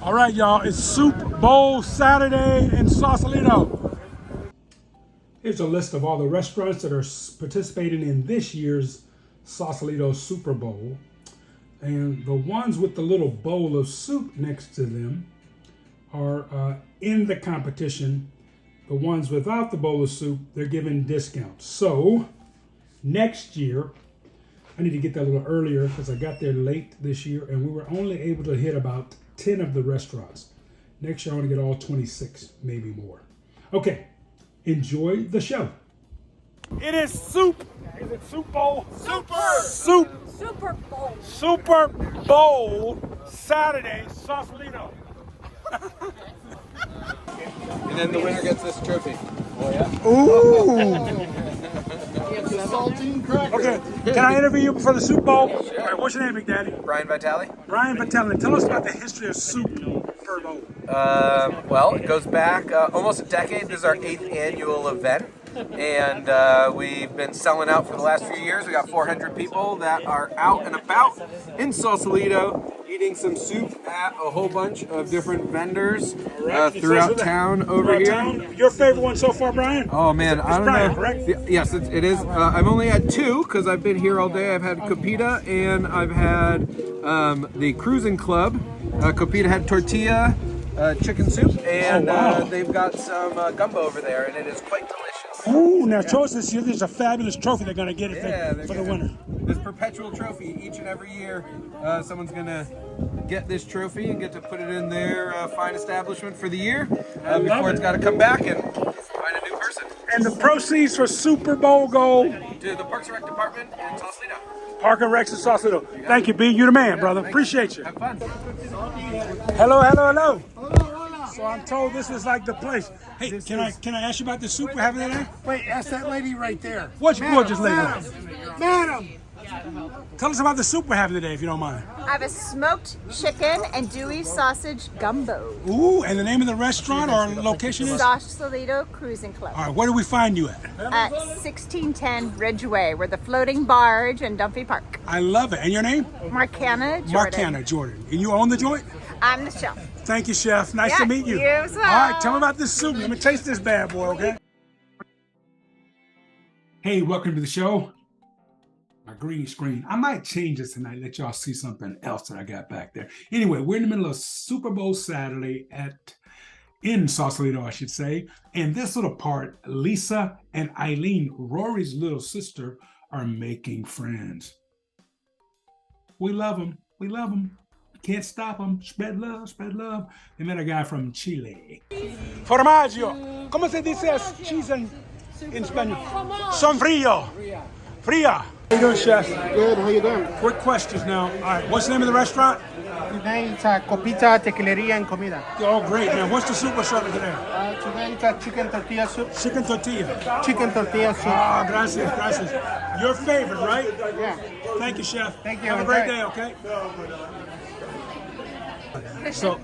All right, y'all, it's Soup Bowl Saturday in Sausalito. Here's a list of all the restaurants that are participating in this year's Sausalito Super Bowl. And the ones with the little bowl of soup next to them are in the competition. The ones without the bowl of soup, they're given discounts. So next year, I need to get that a little earlier because I got there late this year and we were only able to hit about 10 of the restaurants. Next year I want to get all 26, maybe more. Okay, enjoy the show. It is soup. Is it Soup Bowl? Soup. Super Bowl. Super Bowl Saturday, Sausalito. And then the winner gets this trophy. Oh yeah. Ooh. Saltine cracker. Okay, can I interview you before the Super Bowl? Sure. All right, what's your name, Big Daddy? Brian Vitale. Brian Vitale. Tell us about the history of Super Bowl. Well, it goes back almost a decade. This is our 8th annual event. And we've been selling out for the last few years. We got 400 people that are out and about in Sausalito eating some soup at a whole bunch of different vendors throughout town over here. Your favorite one so far, Brian? Oh man, I don't Brian, know. correct? Yes, it is. I've only had 2 because I've been here all day. I've had Copita and I've had the Cruising Club. Copita had tortilla, chicken soup, and they've got some gumbo over there, and it is quite delicious. Oh, now show us this year. There's a fabulous trophy they're going to get for the winner. This perpetual trophy each and every year. Someone's going to get this trophy and get to put it in their fine establishment for the year before it's got to come back and find a new person. And the proceeds for Super Bowl go To the Parks and Rec Department in Sausalito. Park and Rex in Sausalito. Thank you, B. You're the man, brother. Appreciate you. Have fun. Hello. So I'm told this is like the place. Hey, can I ask you about the soup we're having today? Wait, ask that lady right there. What's gorgeous lady? Madam! Tell us about the soup we're having today, if you don't mind. I have a smoked chicken and Dewey sausage gumbo. Ooh, and the name of the restaurant or location is? Sausalito Cruising Club. All right, where do we find you at? At 1610 Ridgeway. We're the floating barge in Dunphy Park. I love it. And your name? Marcana Jordan. Marcana Jordan. And you own the joint? I'm the chef. Thank you, Chef. Nice to meet you. You as well. All right, tell me about this soup. Let me taste this bad boy, okay? Hey, welcome to the show. My green screen. I might change this tonight, let y'all see something else that I got back there. Anyway, we're in the middle of Super Bowl Saturday in Sausalito, I should say. And this little part, Lisa and Eileen, Rory's little sister, are making friends. We love them. We love them. Can't stop them. Spread love, spread love. They met a guy from Chile. Formaggio. ¿Cómo se dice cheese en español? Son frío. Fría. How you doing, Chef? Good, how you doing? Quick questions now. All right, what's the name of the restaurant? Today it's a Copita, Tequileria, and Comida. Oh, great. Now, what's the soup we're serving today? Today it's a chicken tortilla soup. Chicken tortilla. Chicken tortilla soup. Ah, gracias. Your favorite, right? Yeah. Thank you, Chef. Thank you. Have a great day, okay? So,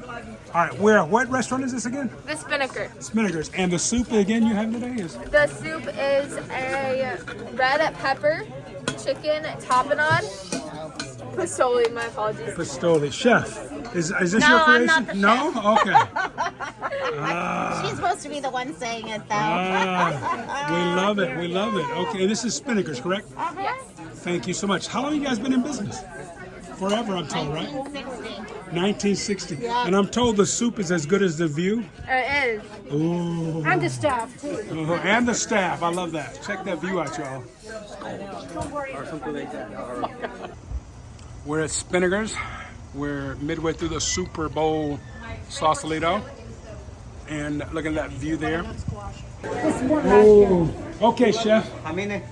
all right, what restaurant is this again? The Spinnaker. Spinnaker's. And the soup again you have today is? The soup is a red pepper chicken tapenade. Pistoli, my apologies. Pistoli. Chef, is this No, your I'm creation? not the No? Okay. She's supposed to be the one saying it, though. We love it. Okay, this is Spinnaker's, correct? Yes. Thank you so much. How long have you guys been in business? Forever, I'm told, right? 1960. Yeah. And I'm told the soup is as good as the view. It is. Ooh. And the staff, too. And the staff. I love that. Check that view out, y'all. We're at Spinnaker's. We're midway through the Super Bowl Sausalito. And look at that view there. Oh. Okay, Chef.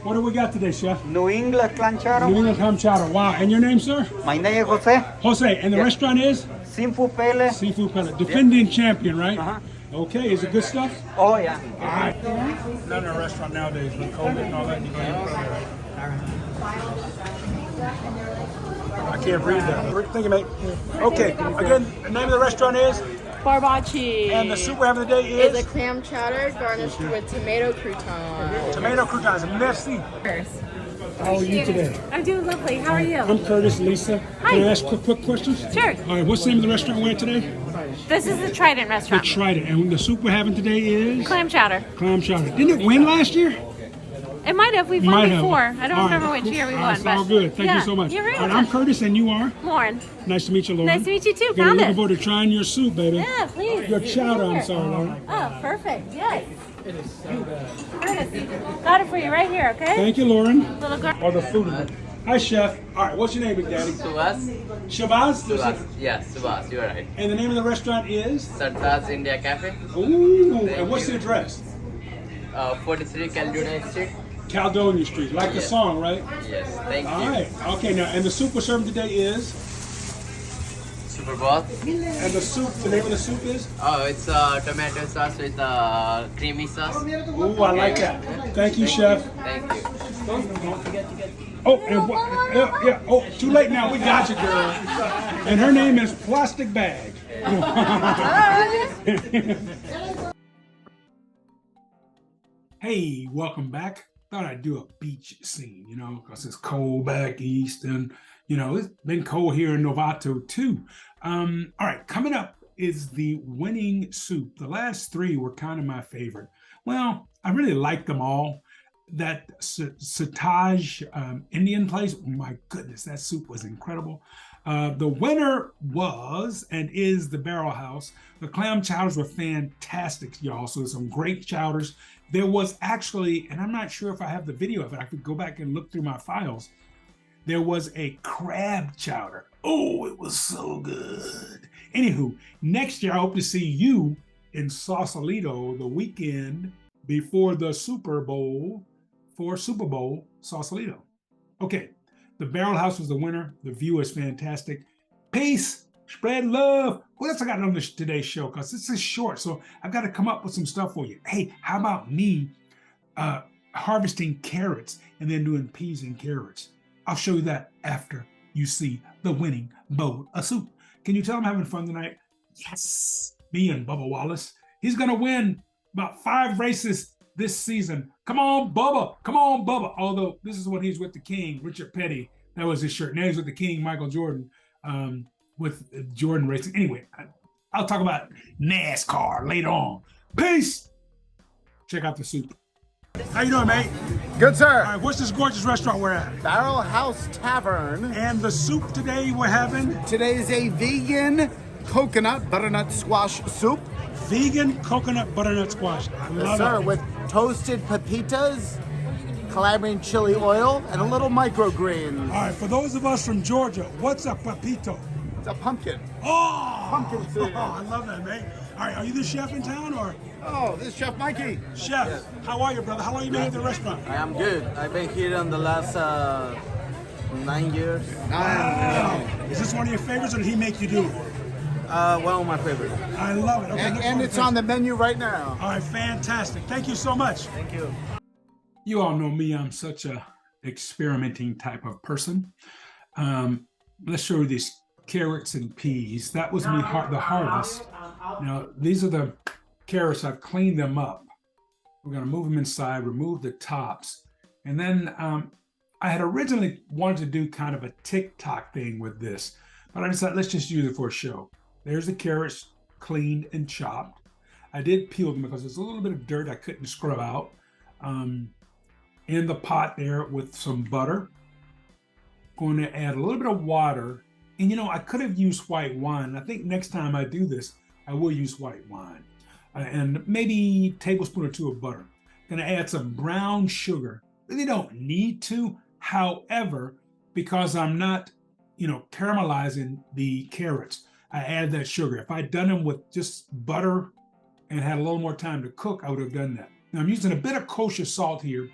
What do we got today, Chef? New England clam chowder. New England clam chowder. Wow. And your name, sir? My name is Jose. Jose. And the restaurant is? Seafood Pele. Seafood Pellet. Defending champion, right? Uh-huh. Okay. Is it good stuff? Oh, yeah. All right. Not in a restaurant nowadays with COVID and all that. You go ahead. I can't read that. Thank you, mate. Okay. Again, the name of the restaurant is? Barbachi. And the soup we're having today is? It's a clam chowder garnished with tomato croutons. Tomato croutons. Merci. How are you today? I'm doing lovely. How are you? I'm Curtis, Lisa. Hi. Can I ask quick questions? Sure. All right, what's the name of the restaurant we're at today? This is the Trident The restaurant. Trident. And the soup we're having today is? Clam chowder. Clam chowder. Didn't it win last year? It might have. We've Might won have. before. I don't All remember right. which year we All won. right, it's all good. Thank you so much. You're right. All right, I'm Curtis, and you are? Lauren. Nice to meet you, Lauren. Nice to meet you too. Gonna Found looking it. forward to trying your soup, baby. Yeah, please. Your chowder, I'm Here. sorry, Lauren. Oh, perfect. Yes. It is so good. Got it for you right here, okay? Thank you, Lauren. Little girl. Or the food. Hi, Chef. All right, what's your name, Big Daddy? Subhas? Shabazz? Subhas. Yeah, Subhas, you're right. And the name of the restaurant is? Sardar's India Cafe, Ooh, and what's the address? 43 Caledonia Street. Caledonia Street, like the Yes. song, right? Yes, thank All you. right. Okay, now, and the soup we're serving today is? Super Bowl. And the soup, the name of the soup is? Oh, it's tomato sauce with creamy sauce. Ooh, I like that. Thank you, Chef. Thank you. Oh, and what? Yeah. Oh, too late now. We got you, girl. And her name is Plastic Bag. Hey, welcome back. Thought I'd do a beach scene, because it's cold back east, and it's been cold here in Novato too. All right, coming up is the winning soup. The last three were kind of my favorite. Well, I really liked them all. That Sataj Indian place, oh my goodness, that soup was incredible. The winner was and is the Barrel House. The clam chowders were fantastic, y'all. So some great chowders. There was actually, and I'm not sure if I have the video of it, I could go back and look through my files. There was a crab chowder. Oh, it was so good. Anywho, next year I hope to see you in Sausalito the weekend before the Super Bowl for Super Bowl Sausalito. Okay, the Barrel House was the winner. The view is fantastic. Peace, spread love. What else I got on today's show? Because this is short, so I've got to come up with some stuff for you. Hey, how about me harvesting carrots and then doing peas and carrots? I'll show you that after you see the winning bowl of soup. Can you tell I'm having fun tonight? Yes, me and Bubba Wallace. He's gonna win about 5 races this season. Come on, Bubba. Come on, Bubba. Although this is when he's with the King, Richard Petty. That was his shirt. Now he's with the King, Michael Jordan, with Jordan Racing. Anyway, I'll talk about NASCAR later on. Peace. Check out the soup. How you doing, mate? Good, sir. All right, what's this gorgeous restaurant we're at? Barrel House Tavern. And the soup today we're having? Today is a vegan coconut butternut squash soup. Vegan coconut butternut squash. I love Sir, it. with toasted pepitas, Calabrian chili oil, and a little microgreens. All right, for those of us from Georgia, what's a pepito? It's a pumpkin. Oh, Pumpkin seed. I love that, man. All right, are you the chef in town or? Oh, this is Chef Mikey. Chef, how are you, brother? How long you been at the restaurant? I am good. I've been here in the last 9 years. Wow. Is this one of your favorites or did he make you do it? One of my favorites. I love it. Okay, And it's on the menu right now. All right, fantastic. Thank you so much. Thank you. You all know me. I'm such a experimenting type of person. Let's show you these carrots and peas. That was me, the harvest. Now, these are the carrots. I've cleaned them up. We're going to move them inside, remove the tops. And then I had originally wanted to do kind of a TikTok thing with this, but I decided let's just use it for a show. There's the carrots cleaned and chopped. I did peel them because there's a little bit of dirt I couldn't scrub out. In the pot there with some butter. Going to add a little bit of water. And I could have used white wine. I think next time I do this, I will use white wine. And maybe a tablespoon or 2 of butter. Going to add some brown sugar. Really don't need to. However, because I'm not, caramelizing the carrots, I add that sugar. If I'd done them with just butter and had a little more time to cook, I would have done that. Now I'm using a bit of kosher salt here,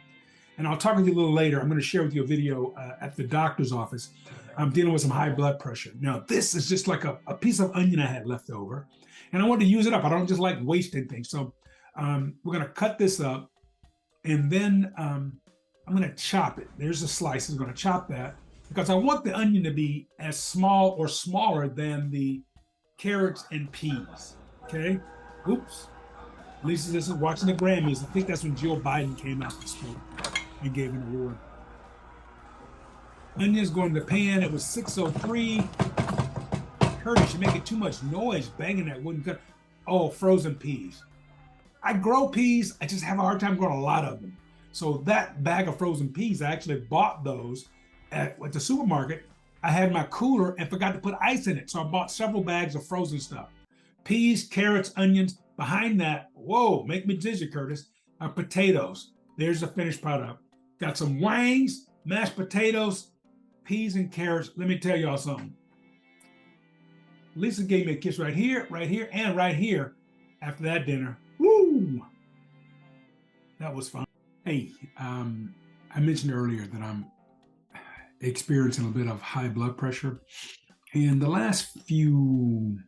and I'll talk with you a little later. I'm going to share with you a video at the doctor's office. I'm dealing with some high blood pressure. Now this is just like a piece of onion I had left over, and I wanted to use it up. I don't just like wasting things. So we're going to cut this up, and then I'm going to chop it. There's the slices. I'm going to chop that because I want the onion to be as small or smaller than the carrots and peas. Okay? Oops. Lisa isn't watching the Grammys. I think that's when Jill Biden came out and spoke and gave an award. Onions go in the pan. It was 6:03. Curtis, you're making too much noise banging that wooden cut. Oh, frozen peas. I grow peas. I just have a hard time growing a lot of them. So that bag of frozen peas, I actually bought those at the supermarket. I had my cooler and forgot to put ice in it. So I bought several bags of frozen stuff. Peas, carrots, onions. Behind that, whoa, make me dizzy, Curtis, are potatoes. There's the finished product. Got some wangs, mashed potatoes, peas, and carrots. Let me tell y'all something. Lisa gave me a kiss right here, and right here after that dinner. Woo! That was fun. Hey, I mentioned earlier that I'm experiencing a bit of high blood pressure. In the last few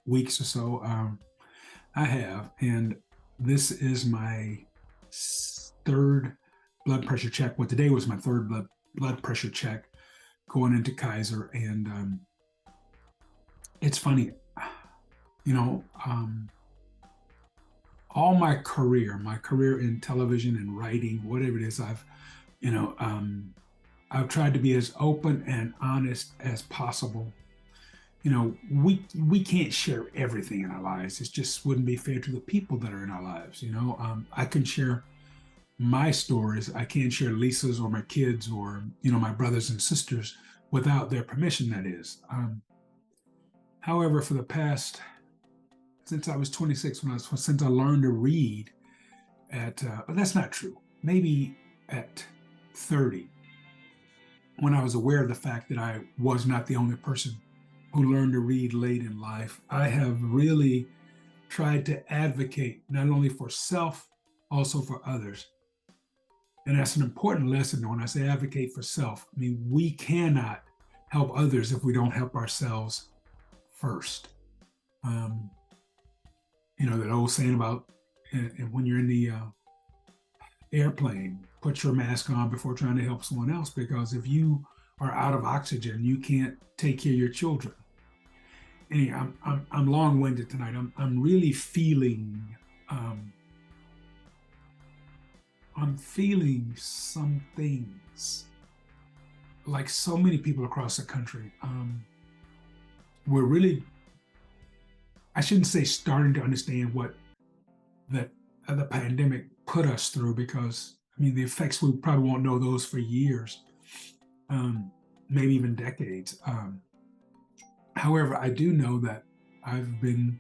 weeks or so, I have, and this is my third blood pressure check. Well, today was my third blood pressure check going into Kaiser, and it's funny, you know, all my career in television and writing, whatever it is, I've tried to be as open and honest as possible. We can't share everything in our lives. It just wouldn't be fair to the people that are in our lives. I can share my stories. I can't share Lisa's or my kids or my brothers and sisters without their permission. That is. However, for the past since I was 26, since I learned to read but that's not true. Maybe at 30, when I was aware of the fact that I was not the only person who learned to read late in life, I have really tried to advocate not only for self, also for others. And that's an important lesson when I say advocate for self. I mean, we cannot help others if we don't help ourselves first. That old saying about when you're in the airplane, put your mask on before trying to help someone else, because if you are out of oxygen, you can't take care of your children. Anyway, I'm long-winded tonight. I'm really feeling I'm feeling some things, like so many people across the country. We're really, I shouldn't say starting to understand what the pandemic put us through, because the effects, we probably won't know those for years, maybe even decades. However, I do know that I've been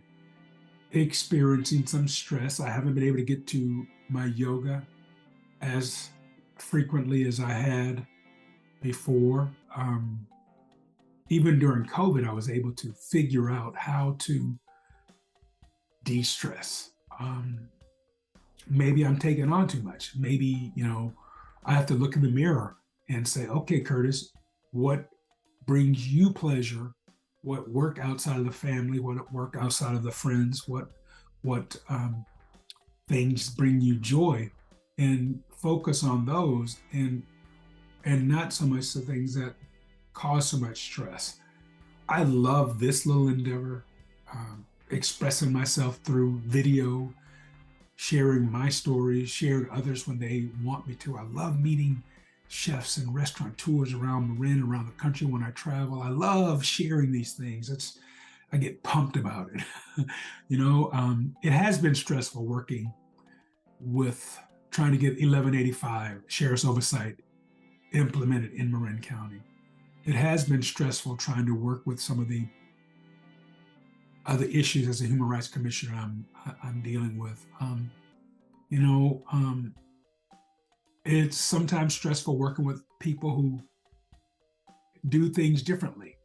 experiencing some stress. I haven't been able to get to my yoga as frequently as I had before. Even during COVID, I was able to figure out how to de-stress. Maybe I'm taking on too much. Maybe, I have to look in the mirror and say, okay, Curtis, what brings you pleasure? What work outside of the family? What work outside of the friends? What things bring you joy? And focus on those, and not so much the things that cause so much stress. I love this little endeavor, expressing myself through video, sharing my stories, sharing others when they want me to. I love meeting chefs and restaurateurs around Marin, around the country when I travel. I love sharing these things. I get pumped about it. It has been stressful working with trying to get 1185 sheriff's oversight implemented in Marin County. It has been stressful trying to work with some of the other issues as a human rights commissioner I'm dealing with. It's sometimes stressful working with people who do things differently,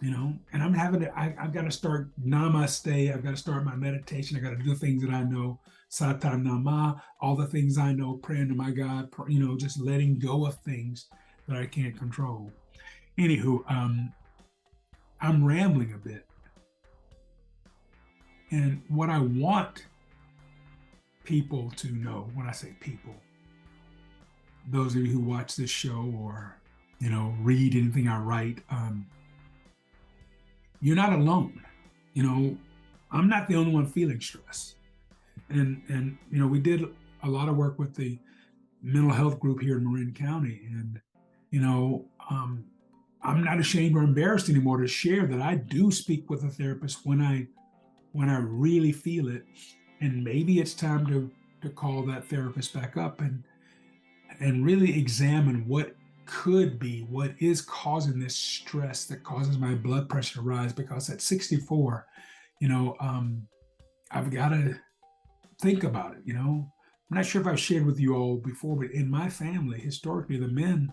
and I've got to start namaste. I've got to start my meditation. I got to do the things that I know, Satan Nama, all the things I know, praying to my God, just letting go of things that I can't control. Anywho, I'm rambling a bit. And what I want people to know, when I say people, those of you who watch this show or, read anything I write, you're not alone. I'm not the only one feeling stress. And we did a lot of work with the mental health group here in Marin County. And, I'm not ashamed or embarrassed anymore to share that I do speak with a therapist when I really feel it, and maybe it's time to call that therapist back up and really examine what could be, what is causing this stress that causes my blood pressure to rise. Because at 64, I've got to think about it. I'm not sure if I've shared with you all before, but in my family, historically, the men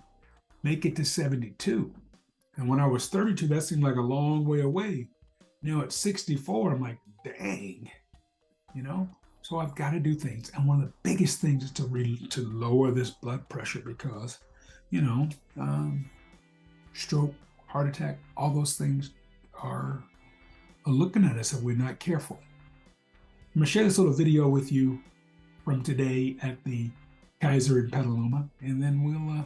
make it to 72. And when I was 32, that seemed like a long way away. At 64, I'm like, dang, So I've got to do things. And one of the biggest things is to lower this blood pressure because, stroke, heart attack, all those things are looking at us if we're not careful. I'm going to share this little video with you from today at the Kaiser in Petaluma, and then we'll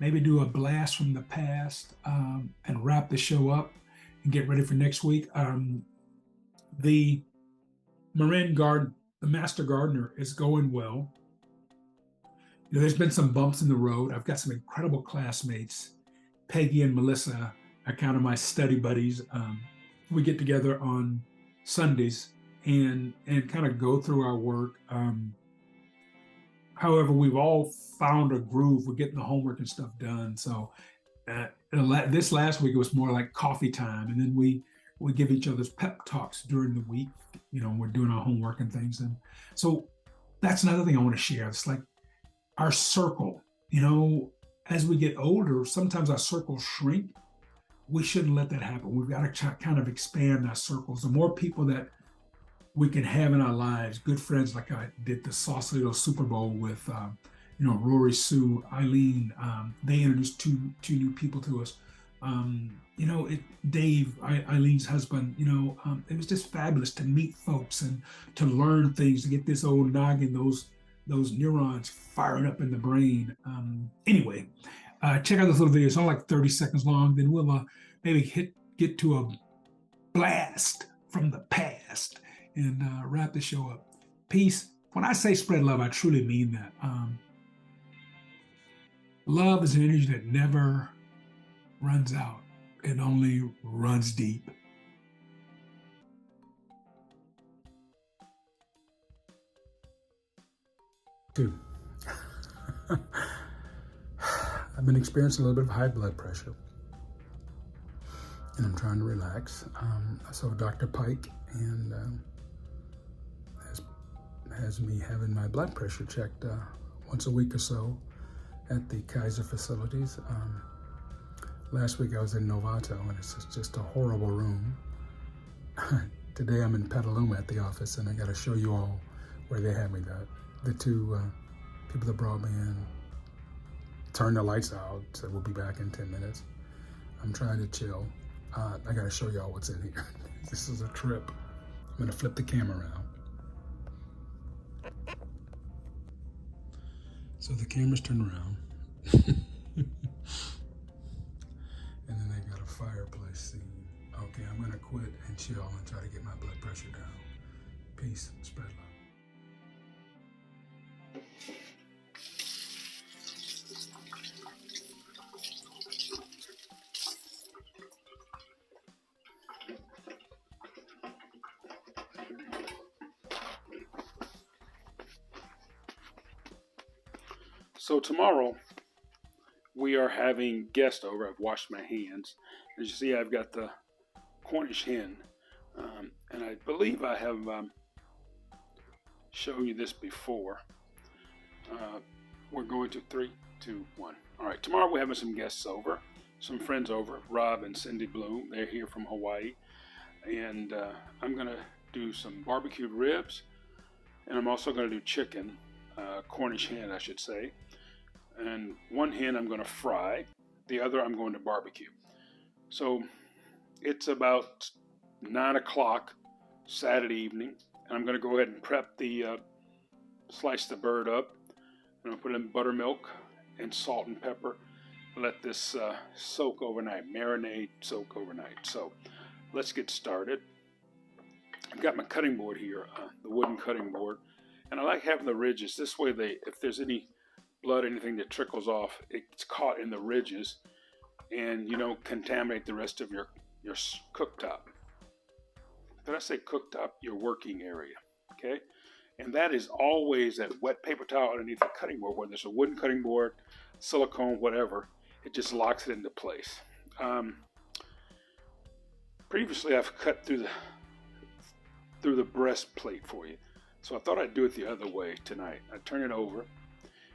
maybe do a blast from the past and wrap the show up and get ready for next week. The Marin Garden, the Master Gardener, is going well. There's been some bumps in the road. I've got some incredible classmates. Peggy and Melissa are kind of my study buddies. We get together on Sundays and kind of go through our work. However, we've all found a groove. We're getting the homework and stuff done. So this last week, it was more like coffee time. And then we give each other's pep talks during the week. We're doing our homework and things. And so that's another thing I want to share. It's like our circle, as we get older, sometimes our circles shrink. We shouldn't let that happen. We've got to kind of expand our circles. The more people that we can have in our lives, good friends, like I did the Sausalito Super Bowl with, Rory, Sue, Eileen. They introduced two new people to us. Dave, Eileen's husband. It was just fabulous to meet folks and to learn things, to get this old noggin, those neurons firing up in the brain. Anyway, check out this little video. It's only like 30 seconds long. Then we'll maybe get to a blast from the past and wrap the show up. Peace. When I say spread love, I truly mean that. Love is an energy that never runs out. It only runs deep. Dude, I've been experiencing a little bit of high blood pressure, and I'm trying to relax. I saw Dr. Pike, and has me having my blood pressure checked once a week or so at the Kaiser facilities. Last week I was in Novato, and it's just a horrible room. Today I'm in Petaluma at the office, and I got to show you all where they had me. The two people that brought me in turned the lights out, said we'll be back in 10 minutes. I'm trying to chill. I got to show y'all what's in here. This is a trip. I'm going to flip the camera around. So the camera's turned around. And then they got a fireplace scene. Okay, I'm gonna quit and chill and try to get my blood pressure down. Peace, spread love. So tomorrow, we are having guests over. I've washed my hands. As you see, I've got the Cornish hen. And I believe I have shown you this before. We're going to 3, 2, 1. All right, tomorrow we're having some guests over, some friends over, Rob and Cindy Bloom. They're here from Hawaii. And I'm going to do some barbecued ribs. And I'm also going to do chicken, Cornish hen, I should say. And one hen I'm going to fry, the other I'm going to barbecue. So it's about 9 o'clock Saturday evening, and I'm going to go ahead and prep slice the bird up. I'm going to put in buttermilk and salt and pepper. Let this soak overnight, marinate, soak overnight. So let's get started. I've got my cutting board here, the wooden cutting board, and I like having the ridges. This way, if there's any blood, anything that trickles off, it's caught in the ridges, and you don't contaminate the rest of your cooktop. Did I say cooktop? Your working area, okay? And that is always that wet paper towel underneath the cutting board, whether it's a wooden cutting board, silicone, whatever. It just locks it into place. Previously, I've cut through the breastplate for you, so I thought I'd do it the other way tonight. I turn it over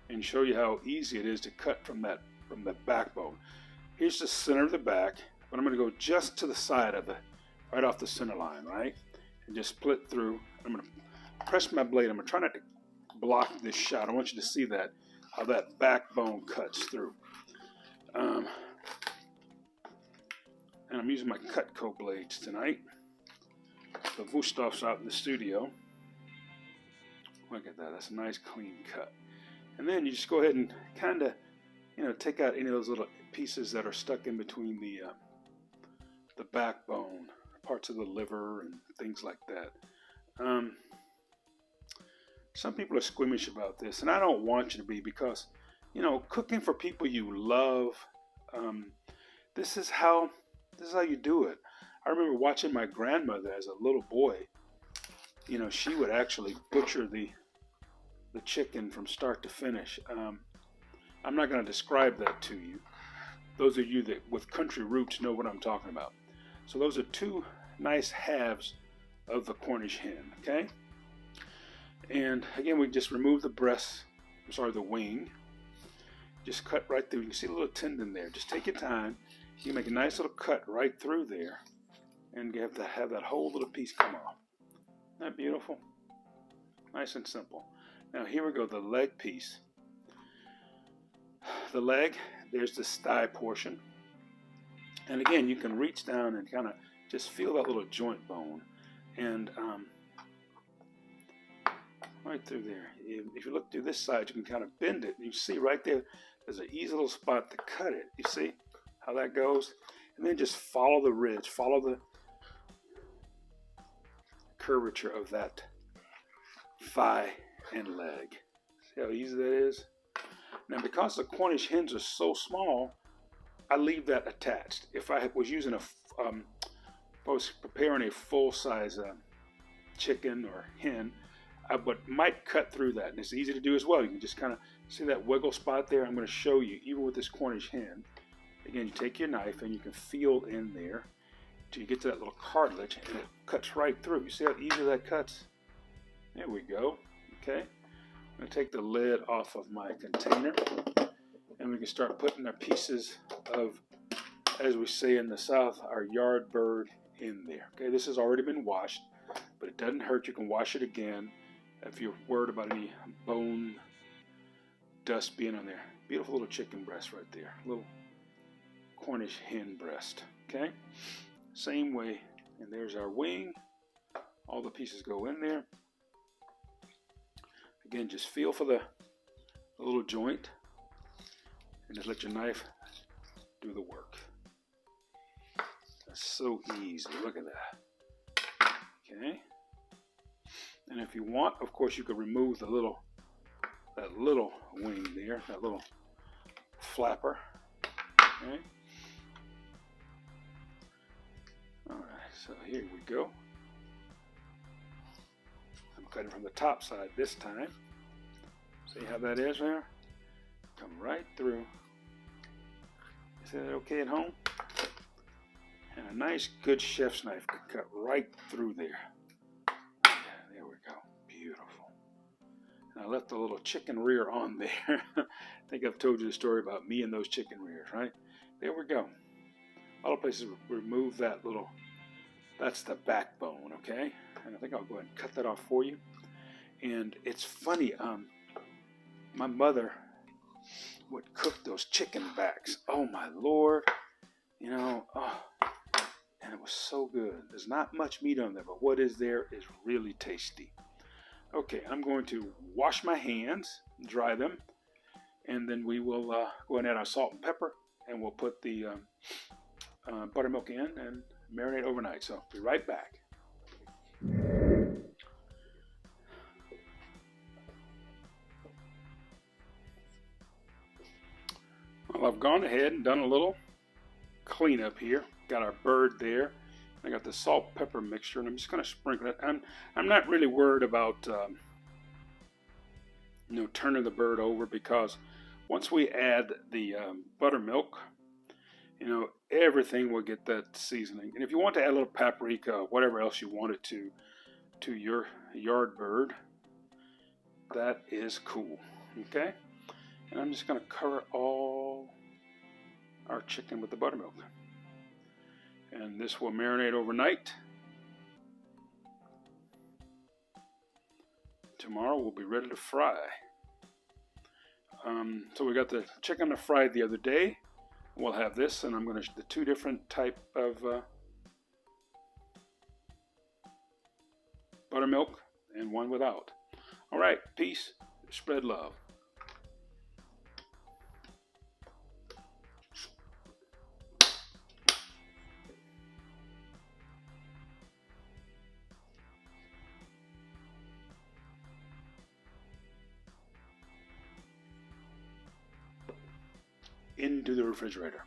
and show you how easy it is to cut from the backbone. Here's the center of the back, but I'm going to go just to the side of it, right off the center line, right, and just split through. I'm going to press my blade. I'm going to try not to block this shot. I want you to see that, how that backbone cuts through. And I'm using my Cutco blades tonight. The Wusthoff's out in the studio. Look at that. That's a nice clean cut. And then you just go ahead and kind of, take out any of those little pieces that are stuck in between the backbone, parts of the liver and things like that. Some people are squeamish about this, and I don't want you to be, because, cooking for people you love, this is how you do it. I remember watching my grandmother as a little boy. She would actually butcher the chicken from start to finish. I'm not going to describe that to you. Those of you that with country roots know what I'm talking about. So those are two nice halves of the Cornish hen, okay? And again, we just remove the the wing. Just cut right through. You can see a little tendon there. Just take your time. You can make a nice little cut right through there, and you have to have that whole little piece come off. Isn't that beautiful? Nice and simple. Now here we go, the leg piece. The leg, there's the thigh portion. And again, you can reach down and kind of just feel that little joint bone. And right through there. If you look through this side, you can kind of bend it. And you see right there, there's an easy little spot to cut it. You see how that goes? And then just follow the ridge, follow the curvature of that thigh and leg. See how easy that is? Now, because the Cornish hens are so small, I leave that attached. If I was using if I was preparing a full-size chicken or hen, I might cut through that, and it's easy to do as well. You can just kind of see that wiggle spot there. I'm going to show you, even with this Cornish hen. Again, you take your knife and you can feel in there till you get to that little cartilage, and it cuts right through. You see how easy that cuts? There we go. Okay. I'm going to take the lid off of my container, and we can start putting our pieces of, as we say in the South, our yard bird in there. Okay, this has already been washed, but it doesn't hurt. You can wash it again if you're worried about any bone dust being on there. Beautiful little chicken breast right there. Little Cornish hen breast. Okay, same way. And there's our wing. All the pieces go in there. Again, just feel for the little joint and just let your knife do the work. That's so easy. Look at that. Okay. And if you want, of course, you could remove that little wing there, that little flapper. Okay. All right. So here we go. I'm cutting from the top side this time. See how that is there? Come right through. Is that okay at home? And a nice, good chef's knife can cut right through there. Yeah, there we go. Beautiful. And I left the little chicken rear on there. I think I've told you the story about me and those chicken rears, right? There we go. Other places remove that little, that's the backbone, okay? And I think I'll go ahead and cut that off for you. And it's funny, my mother would cook those chicken backs. Oh my Lord. You know, and it was so good. There's not much meat on there, but what is there is really tasty. Okay, I'm going to wash my hands, dry them, and then we will go ahead and add our salt and pepper, and we'll put the buttermilk in and marinate overnight. So be right back. Well, I've gone ahead and done a little cleanup here. Got our bird there. I got the salt pepper mixture, and I'm just going to sprinkle it. I'm not really worried about turning the bird over, because once we add the buttermilk, everything will get that seasoning. And if you want to add a little paprika, whatever else you wanted to your yard bird, that is cool. Okay, and I'm just going to cover all our chicken with the buttermilk, and this will marinate overnight. Tomorrow we'll be ready to fry. So we got the chicken I fried the other day. We'll have this, and I'm going to the two different type of buttermilk and one without. All right, peace, spread love. Into the refrigerator.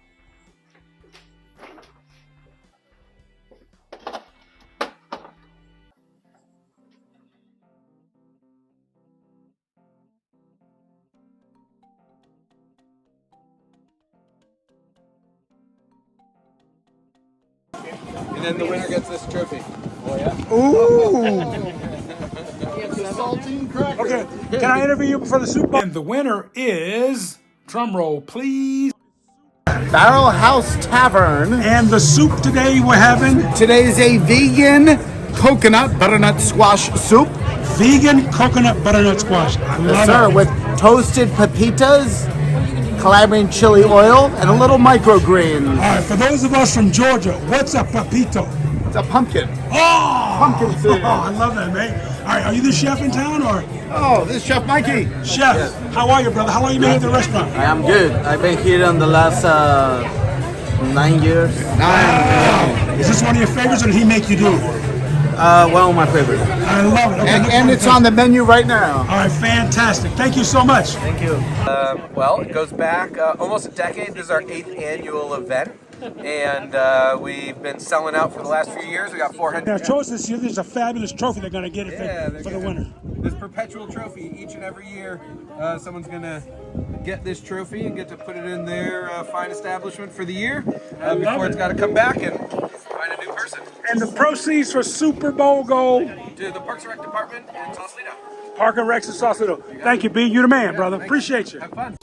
And then the winner gets this trophy. Oh yeah. Ooh! Saltine cracker. Okay, can I interview you before the Super Bowl? And the winner is, drum roll please, Barrel House Tavern. and the soup today we're having Today is a vegan coconut butternut squash soup. vegan coconut butternut squash. I love Yes, sir, it. with toasted pepitas, Calabrian chili oil, and a little microgreen. All right, for those of us from Georgia, what's a papito? It's a pumpkin. Oh! Pumpkin seed. Oh, I love that, man. All right, are you the chef in town, or? Oh, this is Chef Mikey. Chef, how are you, brother? How long you been at the restaurant? I am good. I've been here in the last 9 years. Is this one of your favorites, or did he make you do it? One of my favorites. I love it. Okay, And it's on the menu right now. All right, fantastic. Thank you so much. Thank you. Well, it goes back almost a decade. This is our 8th annual event, and we've been selling out for the last few years. We got 400. Now, show us this year. There's a fabulous trophy they're going to get for the winner. This perpetual trophy. Each and every year, someone's going to get this trophy and get to put it in their fine establishment for the year before it's got to come back and find a new person. And the proceeds for Super Bowl go To the Parks and Rec Department in Sausalito. Park and Rex and Sausalito. Thank you, B. You're the man, brother. Appreciate you. Have fun.